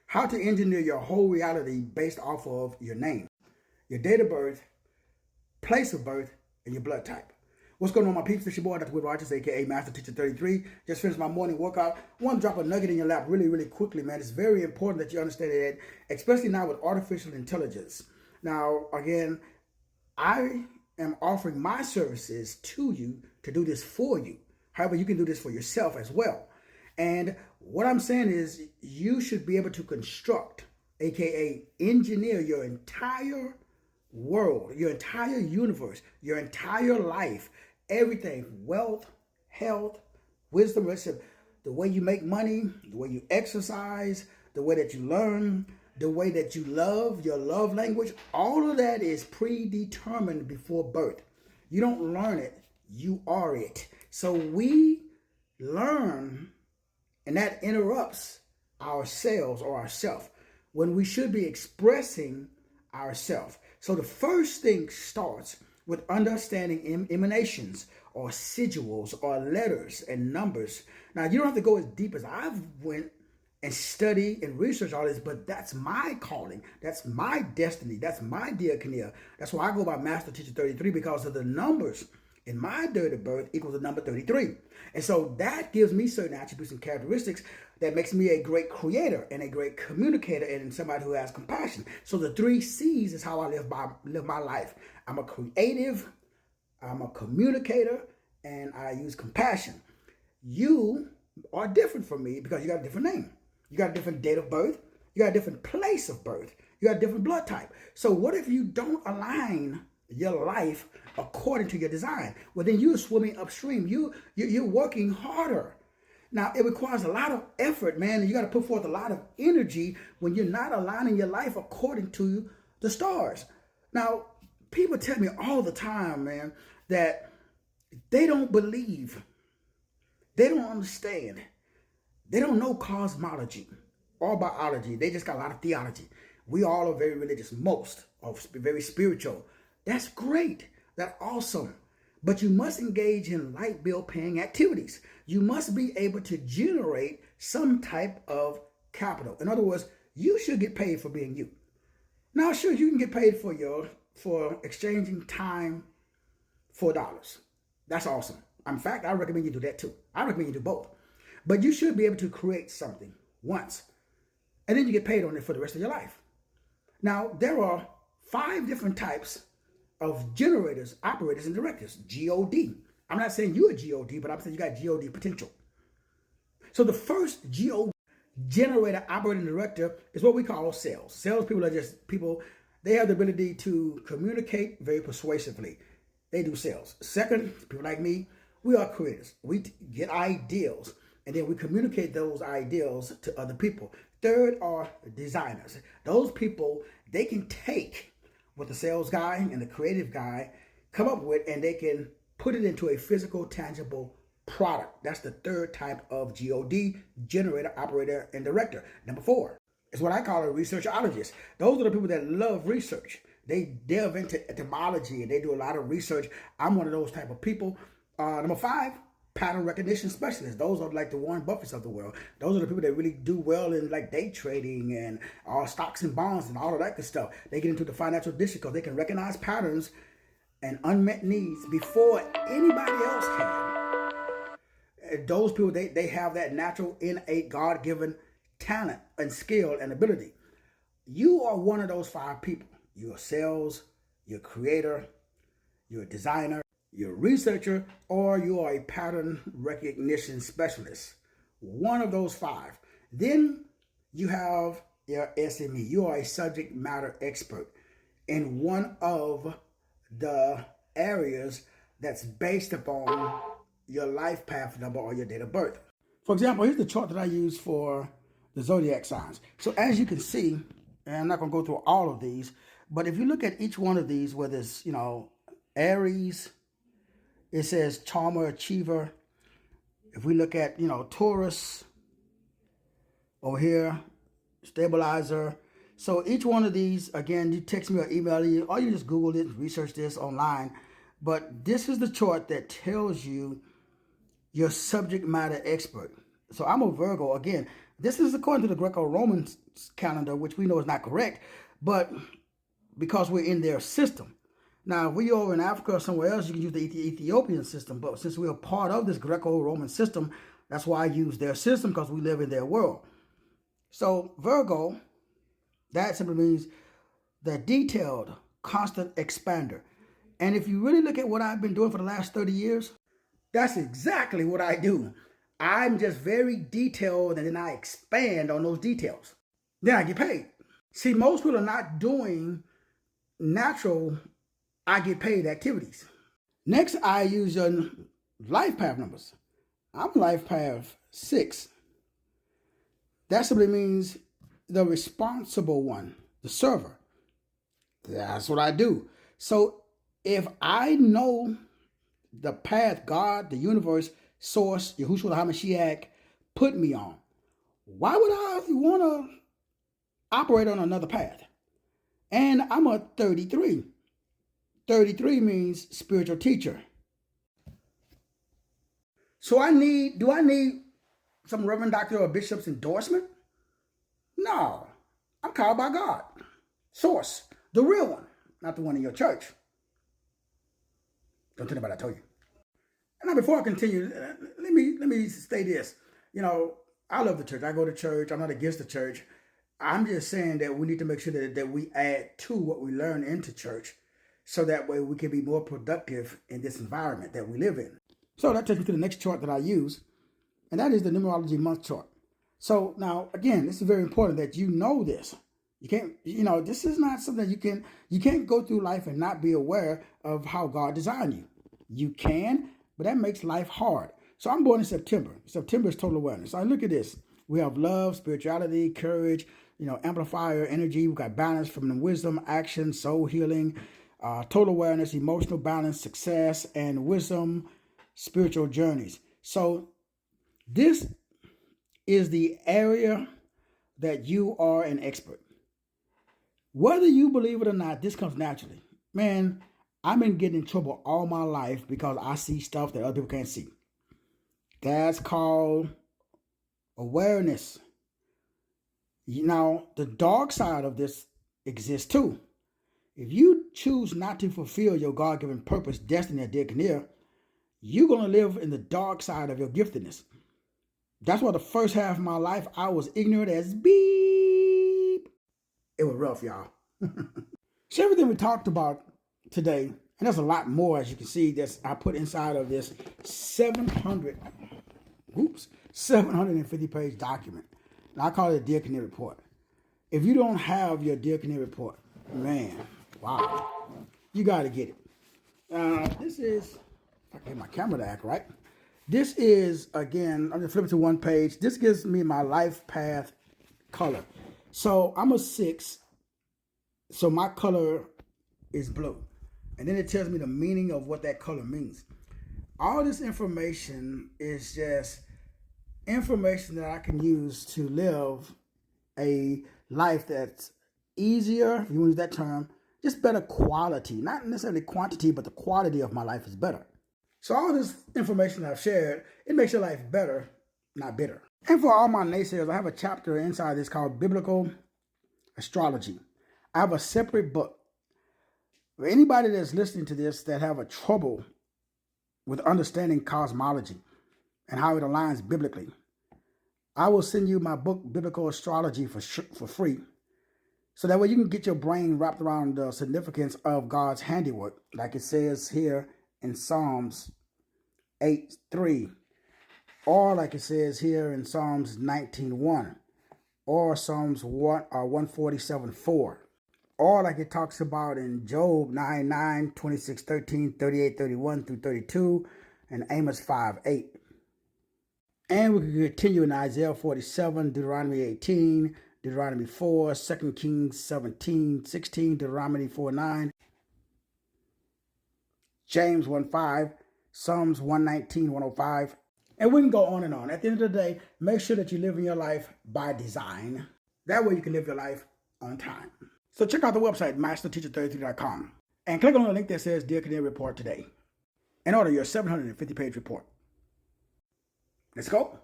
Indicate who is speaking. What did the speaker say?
Speaker 1: how to engineer your whole reality based off of your name, your date of birth, place of birth, and your blood type. What's going on, my peeps? It's your boy, Dr. Will Rogers, aka Master Teacher 33. Just finished my morning workout. I want to drop a nugget in your lap really, really quickly, man. It's very important that you understand that, especially now with artificial intelligence. Now, again, I am offering my services to you to do this for you. However, you can do this for yourself as well. And what I'm saying is you should be able to construct, aka engineer your entire world, your entire universe, your entire life, everything, wealth, health, wisdom, the way you make money, the way you exercise, the way that you learn, the way that you love, your love language, all of that is predetermined before birth. You don't learn it, you are it. So we learn, and that interrupts ourselves or ourself when we should be expressing ourselves. So the first thing starts with understanding emanations or sigils or letters and numbers. Now, you don't have to go as deep as I've went and study and research all this, but that's my calling. That's my destiny. That's my diaconia. That's why I go by Master Teacher 33, because of the numbers in my date of birth equals the number 33. And so that gives me certain attributes and characteristics that makes me a great creator and a great communicator and somebody who has compassion. So the 3 C's is how I live my life. I'm a creative, I'm a communicator, and I use compassion. You are different from me because you got a different name. You got a different date of birth. You got a different place of birth. You got a different blood type. So what if you don't align your life according to your design? Well, then you're swimming upstream. You're working harder. Now, it requires a lot of effort, man, and you got to put forth a lot of energy when you're not aligning your life according to the stars. Now, people tell me all the time, man, that they don't believe, they don't understand, they don't know cosmology or biology. They just got a lot of theology. We all are very religious, most are very spiritual. That's great. That's awesome. But you must engage in light bill paying activities. You must be able to generate some type of capital. In other words, you should get paid for being you. Now, sure, you can get paid for exchanging time for dollars. That's awesome. In fact, I recommend you do that too. I recommend you do both. But you should be able to create something once, and then you get paid on it for the rest of your life. Now, there are 5 different types of generators, operators, and directors. G.O.D. I'm not saying you're a G.O.D., but I'm saying you got G.O.D. potential. So the first G.O.D. generator, operator, and director is what we call sales. Sales people are just people, they have the ability to communicate very persuasively. They do sales. Second, people like me, we are creators. We get ideals, and then we communicate those ideals to other people. Third are designers. Those people, they can take what the sales guy and the creative guy come up with, and they can put it into a physical, tangible product. That's the third type of GOD, generator, operator, and director. Number 4 is what I call a researchologist. Those are the people that love research. They delve into etymology and they do a lot of research. I'm one of those type of people. Number 5, pattern recognition specialists. Those are like the Warren Buffetts of the world. Those are the people that really do well in like day trading and stocks and bonds and all of that good stuff. They get into the financial district because they can recognize patterns and unmet needs before anybody else can. Those people, they have that natural, innate, God-given talent and skill and ability. You are one of those 5 people. You're a sales, you're a creator, you're a designer, you're a researcher, or you are a pattern recognition specialist. One of those 5. Then you have your SME. You are a subject matter expert in one of the areas that's based upon your life path number or your date of birth. For example, here's the chart that I use for the zodiac signs. So as you can see, and I'm not going to go through all of these, but if you look at each one of these, whether it's, Aries, it says charmer, achiever. If we look at, Taurus over here, stabilizer. So each one of these, again, you text me or email you, or you just Google it, research this online. But this is the chart that tells you your subject matter expert. So I'm a Virgo. Again, This is according to the Greco-Roman calendar, which we know is not correct, but because we're in their system. Now, if we over in Africa or somewhere else, you can use the Ethiopian system. But since we are part of this Greco-Roman system, that's why I use their system, because we live in their world. So Virgo, that simply means the detailed, constant expander. And if you really look at what I've been doing for the last 30 years, that's exactly what I do. I'm just very detailed, and then I expand on those details. Then I get paid. See, most people are not doing natural I get paid activities. Next, I use your life path numbers. I'm life path 6. That simply means the responsible one, the server. That's what I do. So if I know the path God, the universe, source, Yahushua HaMashiach put me on, why would I want to operate on another path? And I'm a 33. 33 means spiritual teacher. So do I need some reverend doctor or bishop's endorsement? No. I'm called by God. Source. The real one. Not the one in your church. Don't tell anybody I told you. And now before I continue, let me say this. You know, I love the church. I go to church. I'm not against the church. I'm just saying that we need to make sure that we add to what we learn into church, so that way we can be more productive in this environment that we live in. So that takes me to the next chart that I use, and that is the numerology month chart. So now, again, this is very important that you know this. You can't, this is not something you can't go through life and not be aware of how God designed you. You can, but that makes life hard. So I'm born in September. September is total awareness. So I look at this. We have love, spirituality, courage, amplifier, energy. We've got balance from the wisdom, action, soul healing, total awareness, emotional balance, success, and wisdom, spiritual journeys. So this is the area that you are an expert. Whether you believe it or not, this comes naturally. Man, I've been getting in trouble all my life because I see stuff that other people can't see. That's called awareness. Now, the dark side of this exists too. If you choose not to fulfill your God-given purpose, destiny, or diaconia, you're going to live in the dark side of your giftedness. That's why the first half of my life, I was ignorant as beep. It was rough, y'all. So everything we talked about today, and there's a lot more, as you can see, that I put inside of this 750-page document. And I call it a diaconia report. If you don't have your diaconia report, man, wow, you got to get it. This is, if I can get my camera to act right. This is, again, I'm going to flip it to one page. This gives me my life path color. So I'm a 6. So my color is blue. And then it tells me the meaning of what that color means. All this information is just information that I can use to live a life that's easier, if you use that term, just better quality. Not necessarily quantity, but the quality of my life is better. So all this information I've shared, it makes your life better, not bitter. And for all my naysayers, I have a chapter inside this called Biblical Astrology. I have a separate book. For anybody that's listening to this that have a trouble with understanding cosmology and how it aligns biblically, I will send you my book, Biblical Astrology, for free. So that way you can get your brain wrapped around the significance of God's handiwork, like it says here in Psalms 8:3, or like it says here in Psalms 19:1, or Psalms 147:4, or like it talks about in Job 9:9, 26:13, 38:31 through 32, and Amos 5:8. And we can continue in Isaiah 47, Deuteronomy 18, Deuteronomy 4, 2 Kings 17:16, Deuteronomy 4:9, James 1:5, Psalms 119, 105. And we can go on and on. At the end of the day, make sure that you live in your life by design. That way you can live your life on time. So check out the website, masterteacher33.com, and click on the link that says Diaconia Report today and order your 750-page report. Let's go.